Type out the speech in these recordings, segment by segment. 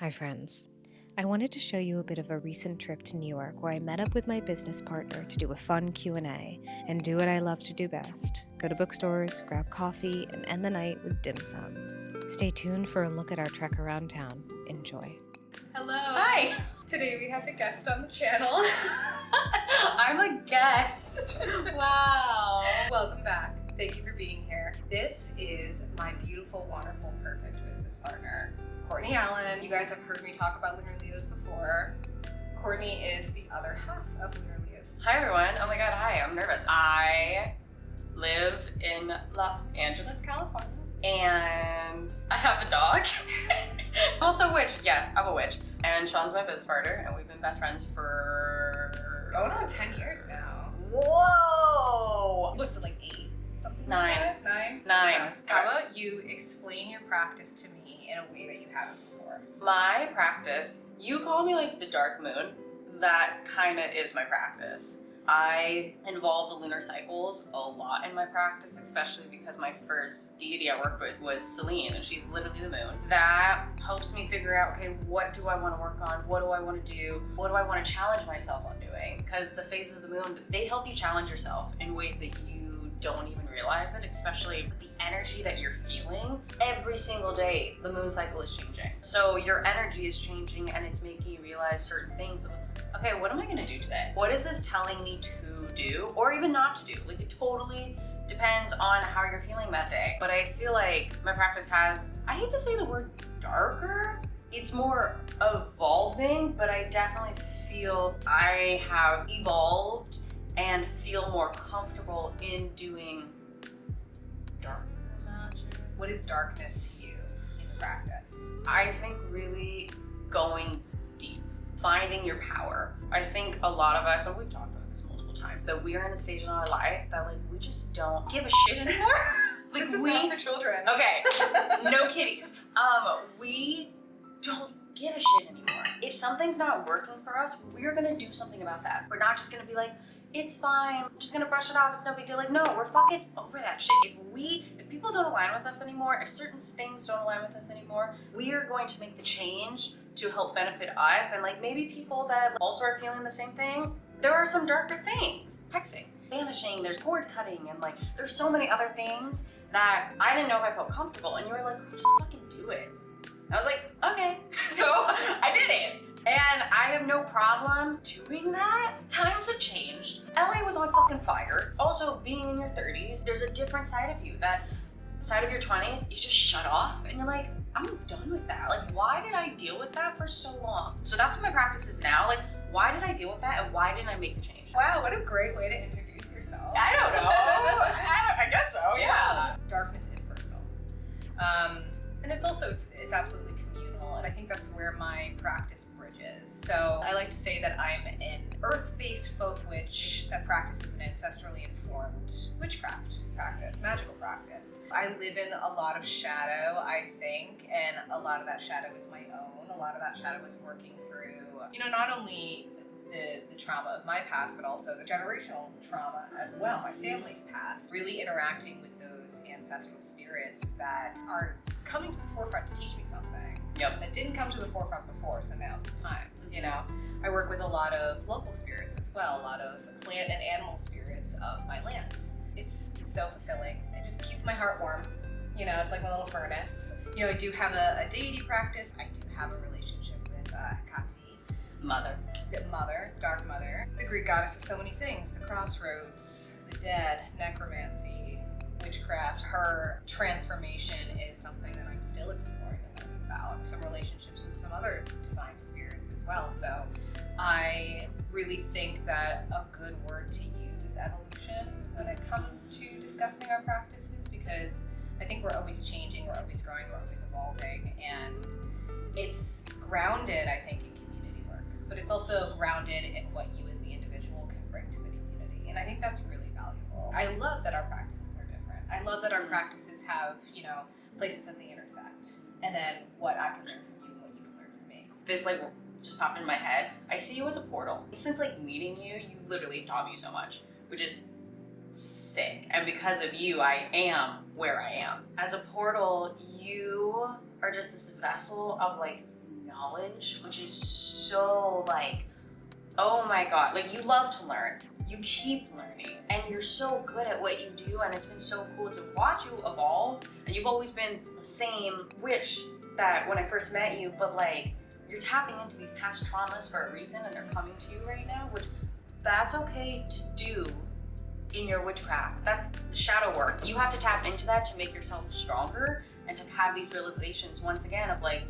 Hi friends. I wanted to show you a bit of a recent trip to New York where I met up with my business partner to do a fun Q&A and do what I love to do best. Go to bookstores, grab coffee, and end the night with dim sum. Stay tuned for a look at our trek around town. Enjoy. Hello. Hi. Today we have a guest on the channel. I'm a guest. Wow. Welcome back. Thank you for being here. This is my beautiful, wonderful, perfect business partner, Courtney Allen. You guys have heard me talk about Lunar Leos before. Courtney is the other half of Lunar Leos. Hi everyone. Oh my god, hi. I'm nervous. I live in Los Angeles, California, and I have a dog. Also a witch. Yes, I'm a witch. And Sean's my business partner, and we've been best friends for Going on 10 years now. Whoa! What's it, like 8? Something Nine. like that? 9? Nine. Yeah. How about you explain your practice to me in a way that you haven't before? My practice, you call me like the dark moon. That kind of is my practice. I involve the lunar cycles a lot in my practice, especially because my first deity I worked with was Selene, and she's literally the moon. That helps me figure out, okay, what do I want to work on? What do I want to do? What do I want to challenge myself on doing? Because the phases of the moon, they help you challenge yourself in ways that you don't even realize it, especially with the energy that you're feeling. Every single day, the moon cycle is changing. So your energy is changing, and it's making you realize certain things of, okay, what am I gonna do today? What is this telling me to do or even not to do? Like, it totally depends on how you're feeling that day. But I feel like my practice has, I hate to say the word darker, it's more evolving, but I definitely feel I have evolved and feel more comfortable in doing darker magic. What is darkness to you in practice? I think really going deep, finding your power. I think a lot of us, and we've talked about this multiple times, that we are in a stage in our life that like we just don't give a shit anymore. Like, This is not for children. Okay, no kitties. We don't give a shit anymore. If something's not working for us, we're gonna do something about that. We're not just gonna be like, it's fine, I'm just gonna brush it off, it's no big deal. Like, no, we're fucking over that shit. If people don't align with us anymore, if certain things don't align with us anymore, we are going to make the change to help benefit us. And like maybe people that also are feeling the same thing, there are some darker things. Hexing, banishing, there's cord cutting, and like there's so many other things that I didn't know if I felt comfortable. And you were like, just fucking do it. I was like, okay. So I did it. And I have no problem doing that. Times have changed. LA was on fucking fire. Also, being in your 30s, there's a different side of you. That side of your 20s, you just shut off and you're like, I'm done with that. Like, why did I deal with that for so long? So that's what my practice is now. Like, why did I deal with that and why didn't I make the change? Wow, what a great way to introduce yourself. I don't know. I guess so, yeah. Darkness is personal. And it's also, it's absolutely communal, and I think that's where my practice bridges. So I like to say that I'm an earth-based folk witch that practices an ancestrally informed witchcraft practice, magical practice. I live in a lot of shadow, I think, and a lot of that shadow is my own. A lot of that shadow is working through, you know, not only the trauma of my past, but also the generational trauma as well, my family's past. Really interacting with those ancestral spirits that are coming to the forefront to teach me something. Yep. That didn't come to the forefront before, so now's the time. You know, I work with a lot of local spirits as well, a lot of plant and animal spirits of my land. It's so fulfilling. It just keeps my heart warm. You know, it's like a little furnace. You know, I do have a deity practice. I do have a relationship with Hecate. Mother, Dark Mother, the Greek goddess of so many things, the crossroads, the dead, necromancy, witchcraft. Her transformation is something that I'm still exploring and learning about. Some relationships with some other divine spirits as well. So I really think that a good word to use is evolution when it comes to discussing our practices, because I think we're always changing, we're always growing, we're always evolving, and it's grounded, I think, in community work, but it's also grounded in what you as the individual can bring to the community, and I think that's really valuable. I love that our practices are different. I love that our practices have, you know, places that they intersect, and then what I can learn from you and what you can learn from me. this like just popped in my head. I see you as a portal. Since like meeting you, you literally taught me so much, which is sick. And because of you, I am where I am. As a portal, you are just this vessel of like knowledge, which is so like, oh my God, like you love to learn. You keep learning and you're so good at what you do, and it's been so cool to watch you evolve. And you've always been the same witch that when I first met you, but like you're tapping into these past traumas for a reason, and they're coming to you right now, which that's okay to do in your witchcraft. That's the shadow work. You have to tap into that to make yourself stronger and to have these realizations once again of like,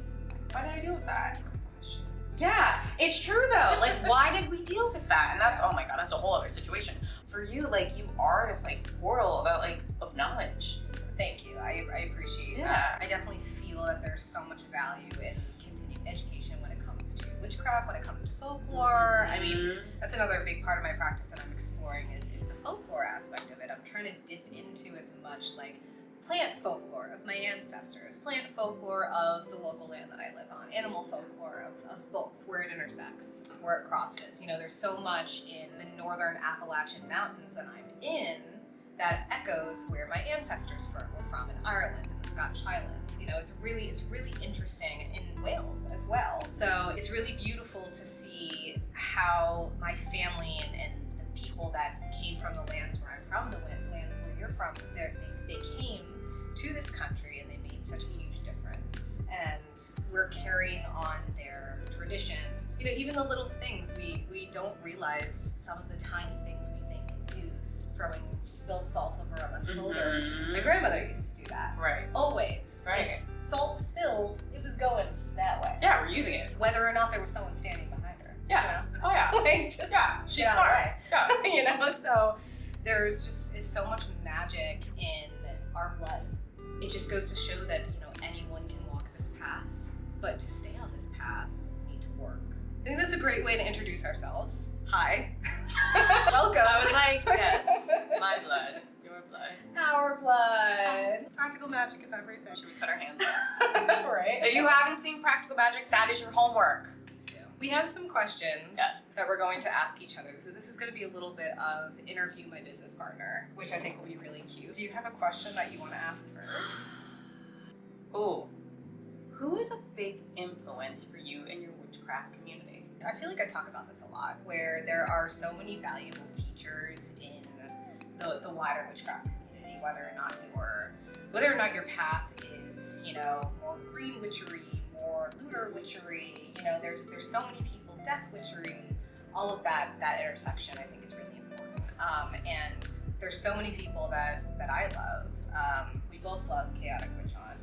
why did I deal with that? Question. Yeah, it's true though. Like, why did we deal with that? And that's, oh my God, that's a whole other situation. For you, like, you are this like portal about like of knowledge. Thank you. I appreciate that. I definitely feel that there's so much value in continuing education when it comes to witchcraft, when it comes to folklore. I mean, that's another big part of my practice that I'm exploring is the folklore aspect of it. I'm trying to dip into as much like plant folklore of my ancestors, plant folklore of the local land that I live on, animal folklore of both, where it intersects, where it crosses. You know, there's so much in the northern Appalachian Mountains that I'm in that echoes where my ancestors were from in Ireland and the Scottish Highlands. You know, it's really interesting in Wales as well. So it's really beautiful to see how my family and the people that came from the lands where I'm from, the lands where you're from, they came to this country and they made such a huge difference. And we're carrying on their traditions. You know, even the little things, we don't realize some of the tiny things we think we do, throwing spilled salt over a left shoulder. My grandmother used to do that. Right. Always. Right. If salt was spilled, it was going that way. Yeah, we're using it. Whether or not there was someone standing behind her. Yeah. You know? Oh yeah. Like, just yeah. She's get out of smart. the way. Yeah. You know, so there's just is so much magic in our blood. It just goes to show that, you know, anyone can walk this path, but to stay on this path, you need to work. I think that's a great way to introduce ourselves. Hi. Welcome. I was like, yes, my blood, your blood. Our blood. Practical magic is everything. Should we cut our hands up? Right? If you haven't seen Practical Magic, that is your homework. Please do. We have some questions Yes. that we're going to ask each other. So this is going to be a little bit of interview my business partner, which I think will be really cute. Do you have a question that you want to ask first? Ooh. Who is a big influence for you in your witchcraft community? I feel like I talk about this a lot, where there are so many valuable teachers in the wider witchcraft community, whether or not your path is, you know, more green witchery, more lunar witchery, you know, there's so many people, death witchery, all of that intersection I think is really important. And there's so many people that I love. We both love Chaotic Witch On.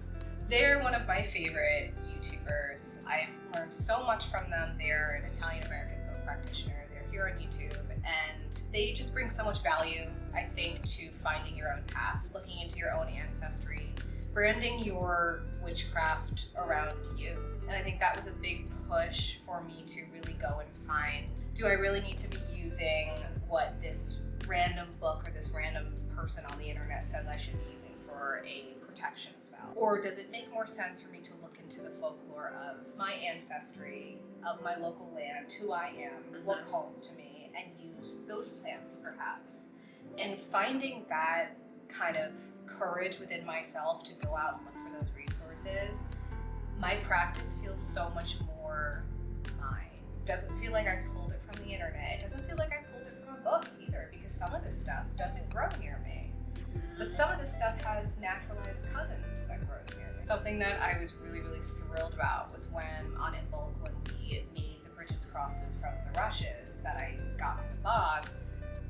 They're one of my favorite YouTubers. I've learned so much from them. They're an Italian-American folk practitioner. They're here on YouTube, and they just bring so much value, I think, to finding your own path, looking into your own ancestry, branding your witchcraft around you. And I think that was a big push for me to really go and find, do I really need to be using what this random book or this random person on the internet says I should be using for a protection spell? Or does it make more sense for me to look into the folklore of my ancestry, of my local land, who I am, what calls to me, and use those plants perhaps? And finding that kind of courage within myself to go out and look for those resources, my practice feels so much more mine. It doesn't feel like I pulled it from the internet. It doesn't feel like I pulled it from a book either, because some of this stuff doesn't grow near me. But some of this stuff has naturalized cousins that grows near me. Something that I was really, really thrilled about was when on In Bulk, when we made the Bridget's crosses from the rushes that I got from the bog,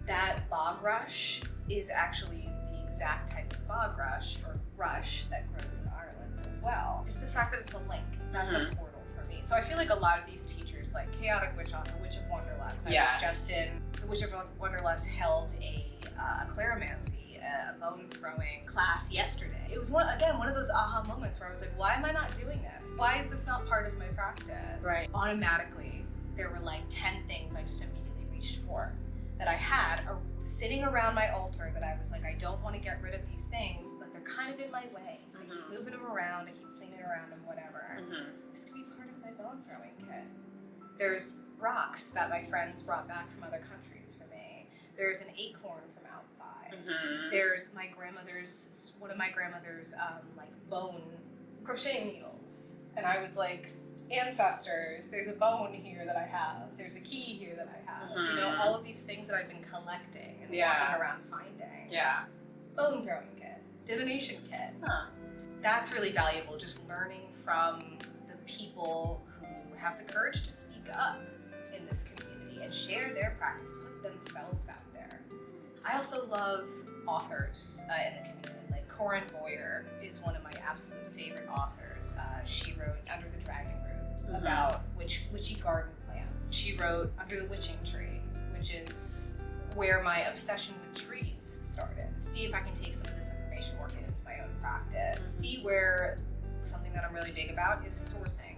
that bog rush is actually the exact type of bog rush or rush that grows in Ireland as well. Just the fact that it's a link, that's a portal for me. So I feel like a lot of these teachers, like Chaotic Witch On, the Witch of Wonderlust, I was just in, the Witch of Wonderlust held a claromancy, a bone throwing class yesterday. It was one of those aha moments where I was like, why am I not doing this? Why is this not part of my practice? Right. Automatically, there were like 10 things I just immediately reached for that I had sitting around my altar that I was like, I don't want to get rid of these things, but they're kind of in my way. I keep moving them around, I keep cleaning around them, whatever. This could be part of my bone throwing kit. There's rocks that my friends brought back from other countries for me. There's an acorn from outside. There's one of my grandmother's like bone crocheting needles. And I was like, ancestors, there's a bone here that I have, there's a key here that I have. You know, all of these things that I've been collecting and walking around finding. Yeah. Bone throwing kit, divination kit. Huh. That's really valuable, just learning from the people who have the courage to speak up in this community and share their practice, put themselves out there. I also love authors in the community. Like Corinne Boyer is one of my absolute favorite authors. She wrote Under the Dragon Root about witchy garden plants. She wrote Under the Witching Tree, which is where my obsession with trees started. See if I can take some of this information, work it into my own practice. See where something that I'm really big about is sourcing.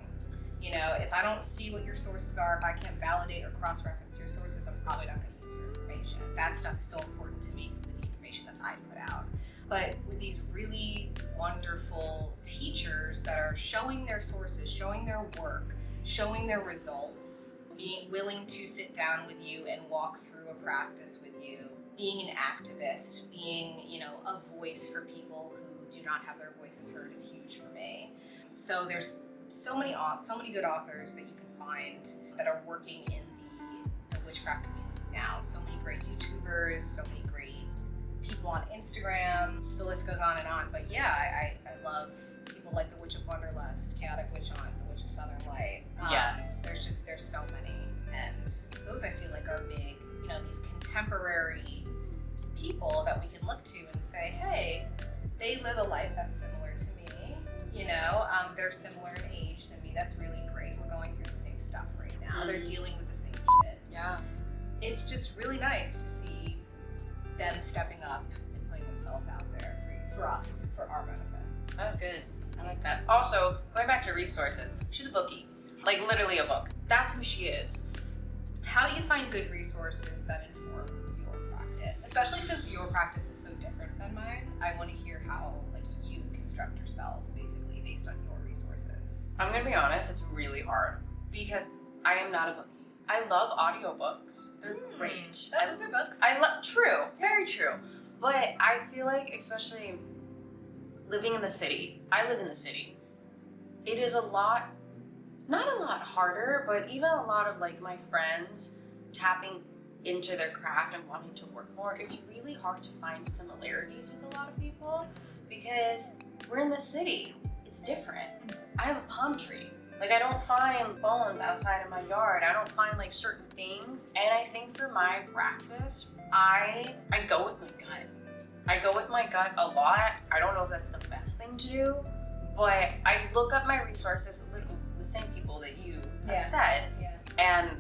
You know, if I don't see what your sources are, if I can't validate or cross-reference your sources, I'm probably not going to use your information. That stuff is so important to me with the information that I put out. But with these really wonderful teachers that are showing their sources, showing their work, showing their results, being willing to sit down with you and walk through a practice with you, being an activist, being, you know, a voice for people who do not have their voices heard is huge for me. So there's so many good authors that you can find that are working in the witchcraft community now. So many great YouTubers, so many great people on Instagram. The list goes on and on. But yeah, I love people like the Witch of Wonderlust, Chaotic Witch Hunt, the Witch of Southern Light. Yes. There's so many, and those I feel like are big. You know, these contemporary people that we can look to and say, hey, they live a life that's similar to me. You know, they're similar in age than me. That's really great. We're going through the same stuff right now. They're dealing with the same shit. Yeah. It's just really nice to see them stepping up and putting themselves out there for us, for our benefit. That was good. I like that. Also, going back to resources, she's a bookie. Like, literally a book. That's who she is. How do you find good resources that inform your practice? Especially since your practice is so different than mine, I want to hear how, like, you construct your spells, basically, based on your resources. I'm gonna be honest, it's really hard because I am not a bookie. I love audiobooks. They're great. Those are books. True, very true. But I feel like, especially living in the city, I live in the city, it is not a lot harder, but even a lot of like my friends tapping into their craft and wanting to work more, it's really hard to find similarities with a lot of people because we're in the city. It's different. I have a palm tree. Like, I don't find bones outside of my yard. I don't find like certain things. And I think for my practice, I go with my gut. I go with my gut a lot. I don't know if that's the best thing to do, but I look up my resources, the same people that you have said, and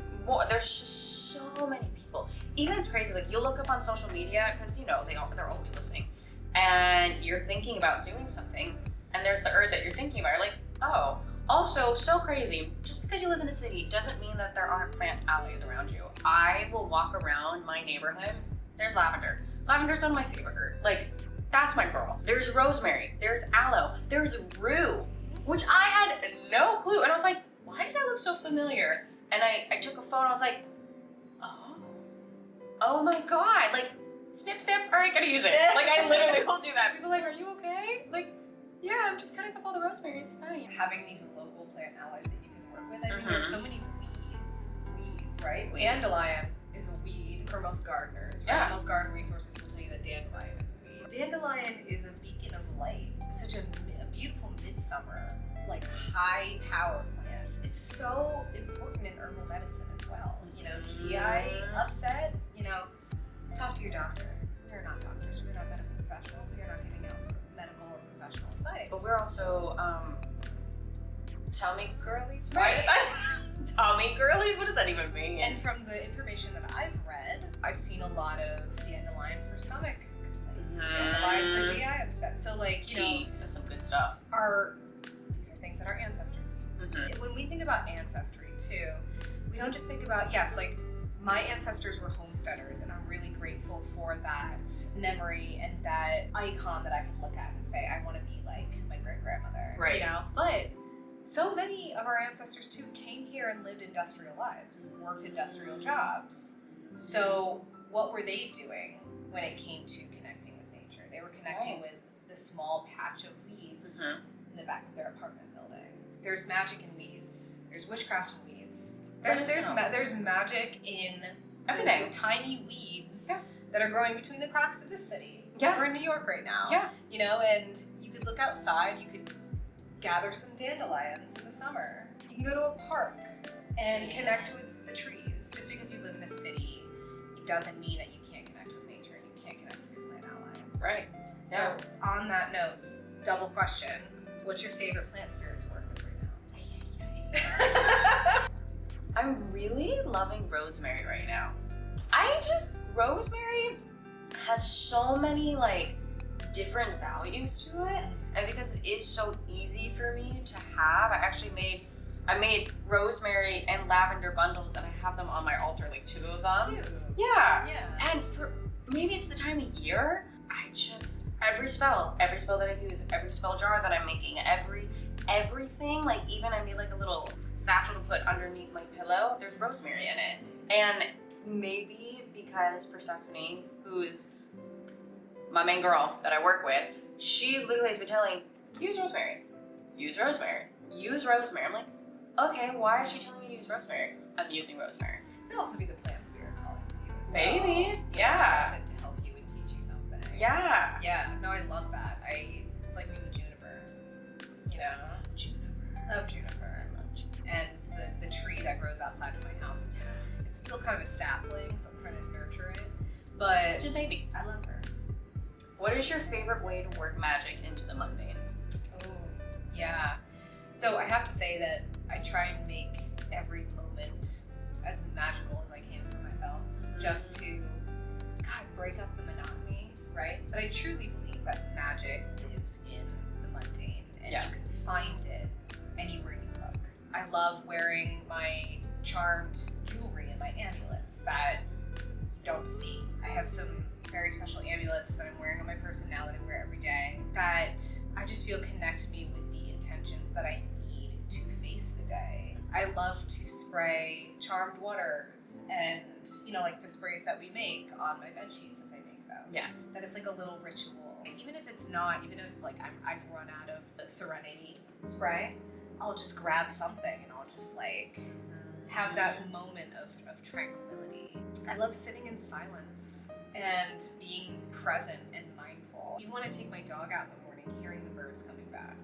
there's just so many people. Even it's crazy, like you look up on social media, because you know, they're always listening, and you're thinking about doing something, and there's the herb that you're thinking about, you're like, oh. Also, so crazy, just because you live in the city doesn't mean that there aren't plant alleys around you. I will walk around my neighborhood, there's lavender. Lavender's one of my favorite herbs. Like, that's my girl. There's rosemary, there's aloe, there's rue, which I had no clue. And I was like, why does that look so familiar? And I took a photo, I was like, oh my God, like, snip, snip, all right, gotta use it. Like, I literally will do that. People are like, are you okay? Like, yeah, I'm just cutting up all the rosemary, it's fine. Having these local plant allies that you can work with, I mean, there's so many weeds, right? Dandelion is a weed for most gardeners. Right? Yeah. Most garden resources will tell you that dandelion is a weed. Dandelion is a beacon of light. It's such a beautiful midsummer, like high power plant. It's so important in herbal medicine as well. You know, GI upset, you know, talk to your doctor. We're not doctors, we're not medical professionals, we are not giving out medical or professional advice. But we're also, tummy girlies, right? Tummy girlies? What does that even mean? And from the information that I've read, I've seen a lot of dandelion for stomach complaints, dandelion for GI upset. So like, you know, that's some good stuff. These are things that our ancestors used. When we think about ancestry too, we don't just think about, yes, like my ancestors were homesteaders, and I'm really grateful for that memory and that icon that I can look at and say, I want to be like my great grandmother, right? You know, but so many of our ancestors too came here and lived industrial lives, worked industrial jobs. So what were they doing when it came to connecting with nature? They were connecting with the small patch of weeds in the back of their apartment building. there's magic in weeds. There's witchcraft in weeds. Let us There's know. there's magic in Everything. the tiny weeds Yeah. that are growing between the cracks of the city. Yeah. We're in New York right now. Yeah. You know, and you could look outside, you could gather some dandelions in the summer. You can go to a park and connect with the trees. Just because you live in a city, it doesn't mean that you can't connect with nature and you can't connect with your plant allies. Right. So on that note, double question, what's your favorite plant spirit to work with right now? I'm really loving rosemary right now. Rosemary has so many like different values to it, and because it is so easy for me to have, I made rosemary and lavender bundles, and I have them on my altar, like 2 of them. Cute. Yeah. Yeah. And for maybe it's the time of year, every spell that I use, every spell jar that I'm making, everything, like even I made like a little satchel to put underneath my pillow, there's rosemary in it. And maybe because Persephone, who is my main girl that I work with, she literally has been telling, use rosemary, use rosemary, use rosemary. I'm like, okay, why is she telling me to use rosemary? I'm using rosemary. It could also be the plant spirit calling to you as well. Maybe, yeah. To help you and teach you something. Yeah. Yeah, no, I love that. It's like me with juniper. You know? Love juniper. And the tree that grows outside of my house, it's still kind of a sapling, so I'm trying to nurture it. But It's a baby. I love her. What is your favorite way to work magic into the mundane? Oh, yeah. So I have to say that I try and make every moment as magical as I can for myself, just to, God, break up the monotony, right? But I truly believe that magic lives in the mundane, and Yeah. you can find it anywhere you look. I love wearing my charmed jewelry and my amulets that you don't see. I have some very special amulets that I'm wearing on my person now that I wear every day that I just feel connect me with the intentions that I need to face the day. I love to spray charmed waters and, you know, like the sprays that we make on my bed sheets as I make them. Yes. That it's like a little ritual. Even if it's like I've run out of the Serenity spray, I'll just grab something and I'll just like have that moment of tranquility. I love sitting in silence and being present and mindful. Even when I take my dog out in the morning, hearing the birds coming back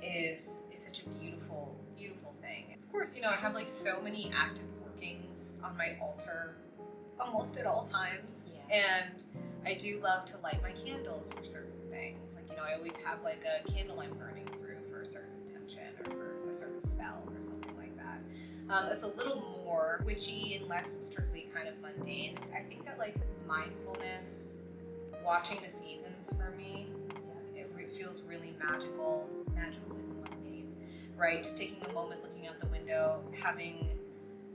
is such a beautiful, beautiful thing. Of course, you know, I have like so many active workings on my altar almost at all times. Yeah. And I do love to light my candles for certain things. Like, you know, I always have like a candle I'm burning through for a certain intention or for a certain spell or something like that. It's a little more witchy and less strictly kind of mundane. I think that like mindfulness, watching the seasons for me, it feels really magical in the mundane, right? Just taking a moment, looking out the window, having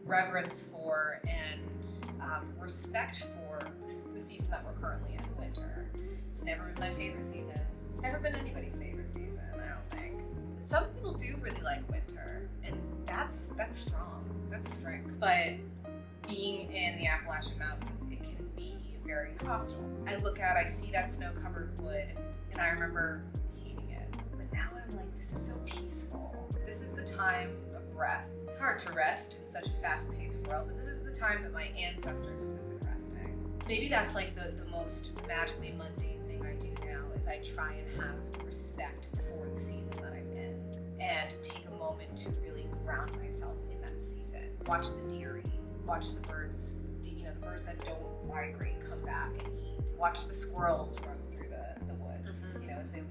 reverence for and respect for the season that we're currently in, winter. It's never been my favorite season. It's never been anybody's favorite season, I don't think. Some people do really like winter, and that's strong. That's strength. But being in the Appalachian Mountains, it can be very hostile. I look out, I see that snow-covered wood, and I remember hating it. But now I'm like, this is so peaceful. This is the time of rest. It's hard to rest in such a fast-paced world, but this is the time that my ancestors would have been resting. Maybe that's like the most magically mundane thing I do now is I try and have respect for the season that I'm in and take a moment to really ground myself in that season. Watch the deer eat, watch the birds, you know, the birds that don't migrate come back and eat. Watch the squirrels run through the woods, you know, as they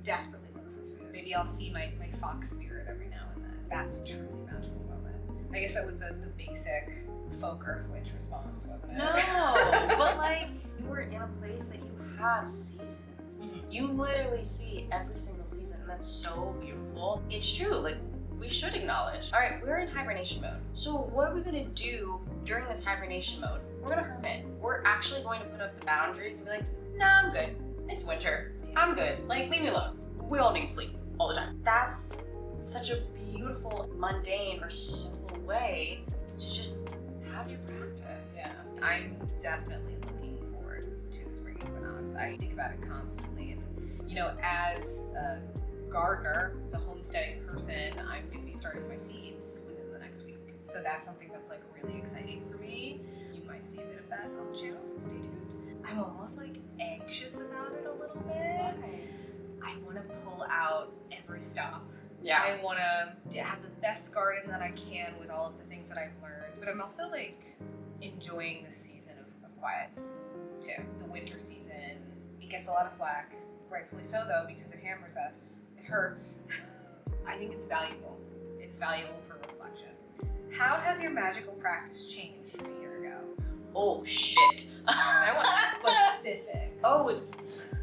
desperately look for food. Maybe I'll see my fox spirit every now and then. That's a truly magical moment. I guess that was the basic folk earth witch response, wasn't it? No, but like you were in a place that you have seasons. Mhm. You literally see every single season, and that's so beautiful. It's true, like we should acknowledge. All right, we're in hibernation mode. So what are we gonna do during this hibernation mode? We're gonna hermit. We're actually going to put up the boundaries and be like, nah, I'm good. It's winter. I'm good. Like, leave me alone. We all need sleep all the time. That's such a beautiful, mundane, or simple way to just have your practice. Yeah, I'm definitely looking forward to the spring equinox. I think about it constantly, and you know, as a gardener, as a homesteading person, I'm going to be starting my seeds within the next week. So that's something that's like really exciting for me. You might see a bit of that on the channel, so stay tuned. I'm almost like anxious about it a little bit. Why? I want to pull out every stop. Yeah. I want to have the best garden that I can with all of the things that I've learned. But I'm also like enjoying this season of quiet too. The winter season, it gets a lot of flack. Rightfully so though, because it hammers us. It hurts. I think it's valuable. It's valuable for reflection. How has your magical practice changed from a year ago? Oh shit. I want specifics. Oh,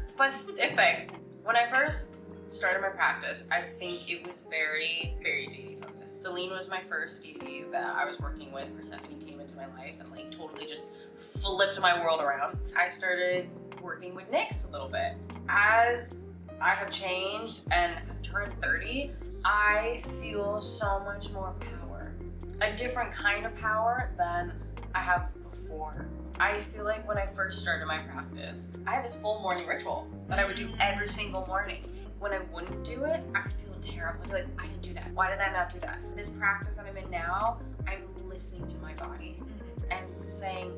specifics. When I first started my practice, I think it was very, very deity focused. Selene was my first deity that I was working with. Persephone came into my life and like totally just flipped my world around. I started working with Nyx a little bit. As I have changed and have turned 30, I feel so much more power. A different kind of power than I have before. I feel like when I first started my practice, I had this full morning ritual that I would do every single morning. When I wouldn't do it, I would feel terrible. I'd be like, I didn't do that. Why did I not do that? This practice that I'm in now, I'm listening to my body and saying,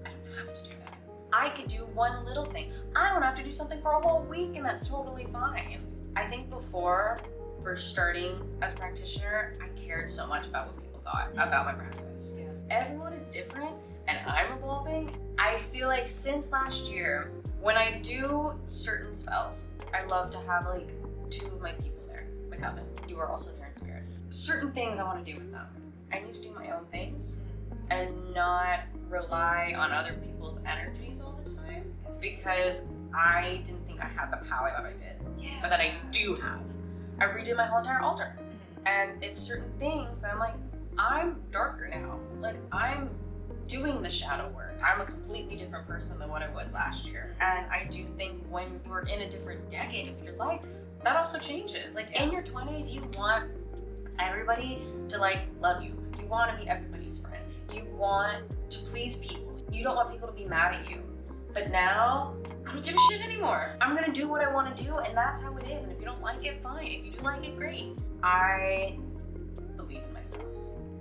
I don't have to do that. I could do one little thing. I don't have to do something for a whole week, and that's totally fine. I think before first starting as a practitioner, I cared so much about what people thought about my practice. Yeah. Everyone is different, and I'm evolving. I feel like since last year, when I do certain spells, I love to have like 2 of my people there, my coven. You are also there in spirit. Certain things I want to do with them. I need to do my own things and not rely on other people's energies all the time, because I didn't think I had the power that I did, but that I do have. I redid my whole entire altar, and it's certain things that I'm like, I'm darker now. Like, I'm doing the shadow work. I'm a completely different person than what I was last year. And I do think when you're in a different decade of your life, that also changes. Like in your 20s, you want everybody to like love you. You want to be everybody's friend. You want to please people. You don't want people to be mad at you. But now, I don't give a shit anymore. I'm gonna do what I want to do, and that's how it is. And if you don't like it, fine. If you do like it, great. I believe in myself.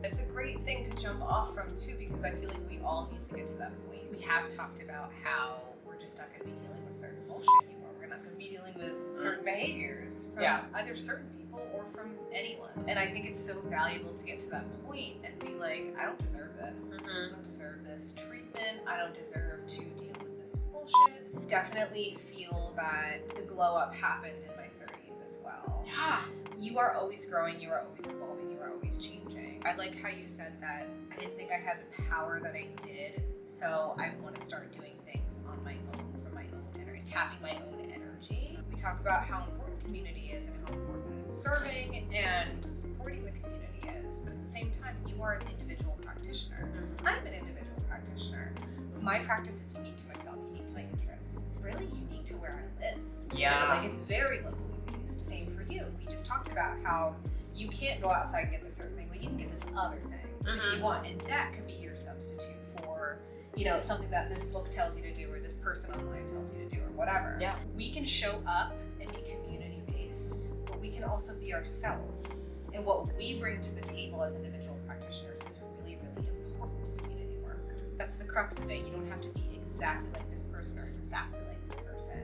It's a great thing to jump off from too, because I feel like we all need to get to that point. We have talked about how we're just not going to be dealing with certain bullshit anymore. We're not going to be dealing with certain behaviors from either certain people or from anyone. And I think it's so valuable to get to that point and be like, I don't deserve this. I don't deserve this treatment. I don't deserve to deal with this bullshit. Definitely feel that the glow up happened in my 30s as well. Yeah. You are always growing, you are always evolving, you are always changing. I like how you said that I didn't think I had the power that I did, so I want to start doing things on my own, from my own energy, tapping my own energy. We talk about how important community is and how important serving and supporting the community is, but at the same time, you are an individual practitioner. I'm an individual practitioner. My practice is unique to myself, unique to my interests, really unique to where I live. Yeah. Like, it's very locally based. Same for you. We just talked about how you can't go outside and get this certain thing, but you can get this other thing if you want, and that could be your substitute for, you know, something that this book tells you to do, or this person online tells you to do, or whatever. Yeah. We can show up and be community based, but we can also be ourselves. And what we bring to the table as individual practitioners is really, really important community work. That's the crux of it. You don't have to be exactly like this person or exactly like this person.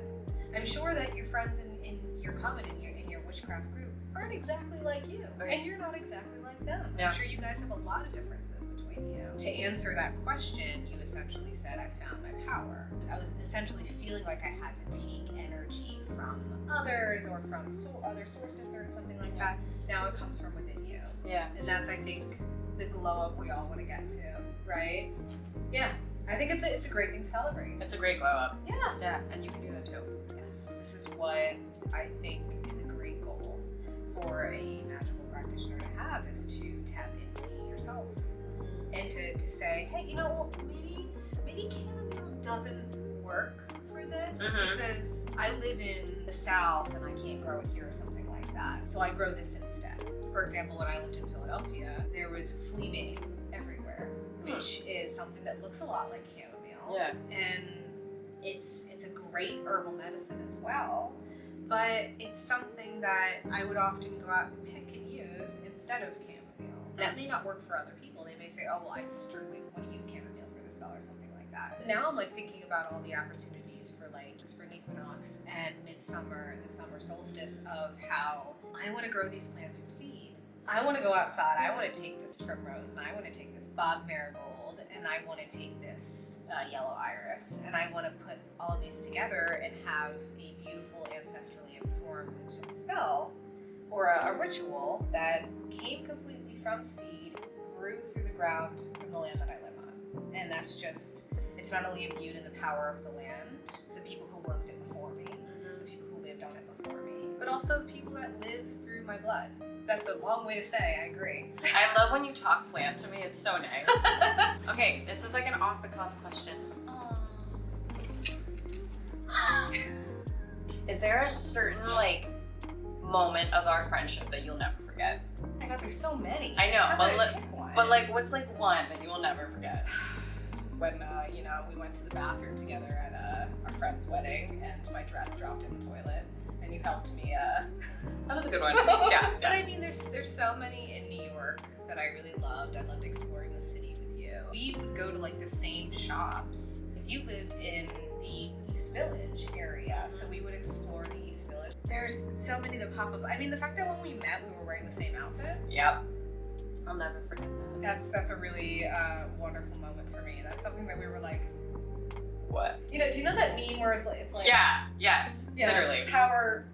I'm sure that your friends in your coven, in your witchcraft group, aren't exactly like you, and you're not exactly like them. Yeah. I'm sure you guys have a lot of differences between you. To answer that question, you essentially said, I found my power. I was essentially feeling like I had to take energy from others or from other sources or something like that. Now it comes from within you. Yeah. And that's, I think, the glow up we all want to get to, right? Yeah. I think it's a great thing to celebrate. It's a great glow up. Yeah. Yeah, and you can do that too. Yes. This is what I think is a great goal for a magical practitioner to have, is to tap into yourself and to say, hey, you know, well, maybe chamomile doesn't work for this because I live in the South and I can't grow it here or something like that. So I grow this instead. For example, when I lived in Philadelphia, there was fleabane everywhere, which is something that looks a lot like chamomile. Yeah. And it's a great herbal medicine as well, but it's something that I would often go out and pick and use instead of chamomile. That may not work for other people. They may say, oh, well, I strictly want to use chamomile for this spell or something like that. But now I'm like thinking about all the opportunities for like the spring equinox and midsummer and the summer solstice of how I want to grow these plants from seed. I want to go outside. I want to take this primrose and I want to take this bog marigold and I want to take this yellow iris and I want to put all of these together and have a beautiful ancestrally informed spell or a ritual that came completely from seed, grew through the ground from the land that I live on. And that's just, it's not only imbued in the power of the land, the people who worked it before me, the people who lived on it before me, but also the people that live through my blood. That's a long way to say, I agree. I love when you talk plant to me, it's so nice. Okay, this is like an off-the-cuff question. Is there a certain like moment of our friendship that you'll never forget? Oh my God, there's so many. I know, How but, about I pick one? but like what's like one that you will never forget? When we went to the bathroom together at our friend's wedding and my dress dropped in the toilet and you helped me That was a good one. Yeah. But I mean there's so many in New York that I really loved. I loved exploring the city with you. We would go to like the same shops because you lived in the East Village area, so we would explore the East Village. There's so many that pop up. I mean the fact that when we met we were wearing the same outfit. Yep. I'll never forget that. That's a really wonderful moment for me. That's something that we were like, What? do you know that meme where it's like Yeah, yes, yeah, literally. Power,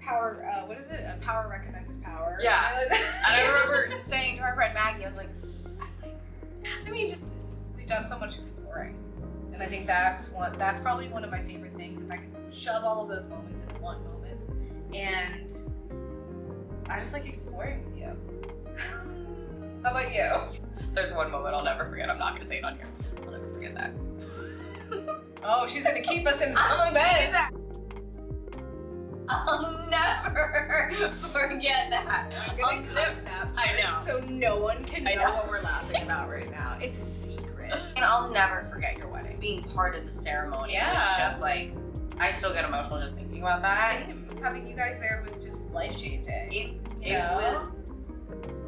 what is it? Power recognizes power. Yeah. And I remember saying to our friend Maggie, I was like, I like her. I mean, we've done so much exploring. And I think that's probably one of my favorite things, if I could shove all of those moments into one moment. And I just like exploring with you. How about you? There's one moment I'll never forget. I'm not gonna say it on here. I'll never forget that. Oh, she's gonna keep us in suspense. I'll never forget that. I'm gonna cut that I part know. so no one can I know know. what we're laughing about right now. It's a secret. And I'll never forget your wedding. Being part of the ceremony Yeah. was just like, I still get emotional just thinking about that. Same. Having you guys there was just life changing. It was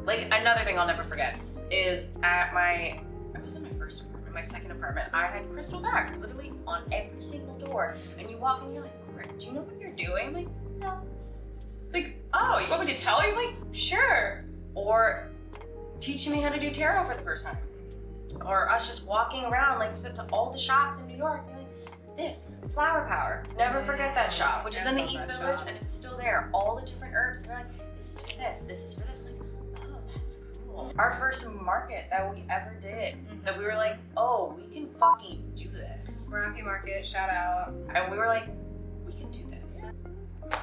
like another thing I'll never forget is I was in my first apartment, my second apartment. I had crystal bags literally on every single door, and you walk in, and you're like, Court, do you know what you're doing? I'm like, no. Like, oh, you want me to tell you? I'm like, sure. Or teaching me how to do tarot for the first time, or us just walking around, like you said, to all the shops in New York. You're like, this Flower Power. Never forget that shop, which is in the East Village, and it's still there. All the different herbs. And you're like, this is for this. This is for this. I'm like, oh, that's cool. Our first market that we ever did, that we were like, oh, we can fucking do this. Rocky Market, shout out. And we were like, we can do this.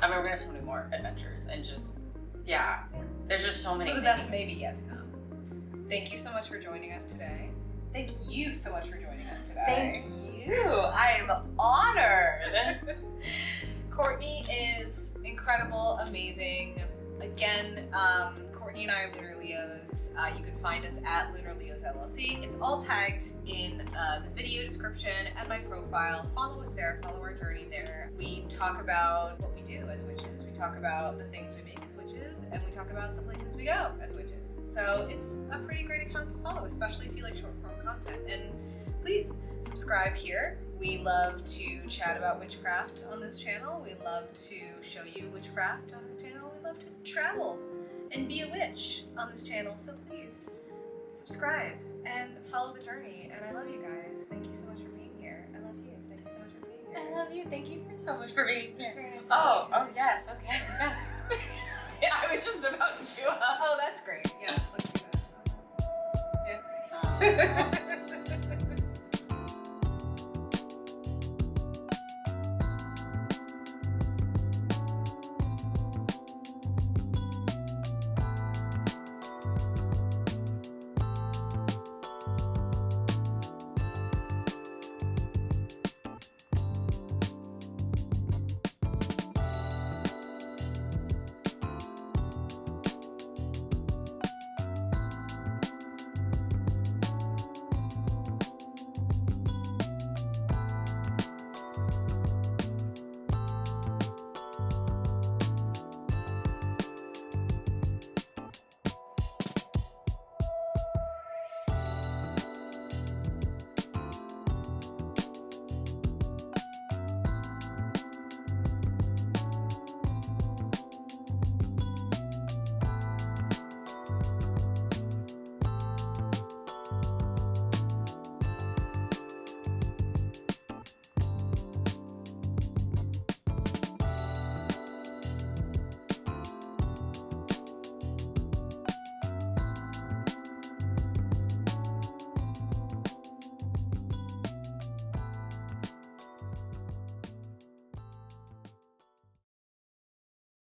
I mean, we're gonna have so many more adventures, and just, yeah. There's just so many. So the best may be yet to come. Thank you so much for joining us today. Thank you so much for joining us today. Thank you. I am honored. Courtney is incredible, amazing. Again, Courtney and I are Lunar Leos. You can find us at Lunar Leos LLC. It's all tagged in the video description and my profile. Follow us there, follow our journey there. We talk about what we do as witches. We talk about the things we make as witches, and we talk about the places we go as witches. So it's a pretty great account to follow, especially if you like short form content. And please subscribe here. We love to chat about witchcraft on this channel. We love to show you witchcraft on this channel. We love to travel and be a witch on this channel. So please subscribe and follow the journey. And I love you guys. Thank you so much for being here. I love you. Thank you so much for being here. I love you. Thank you so much for being here. It's very nice to Oh, meet you. yes. Okay. Yes. Yeah, I was just about to. Oh, that's great. Yeah, let's do that. Yeah.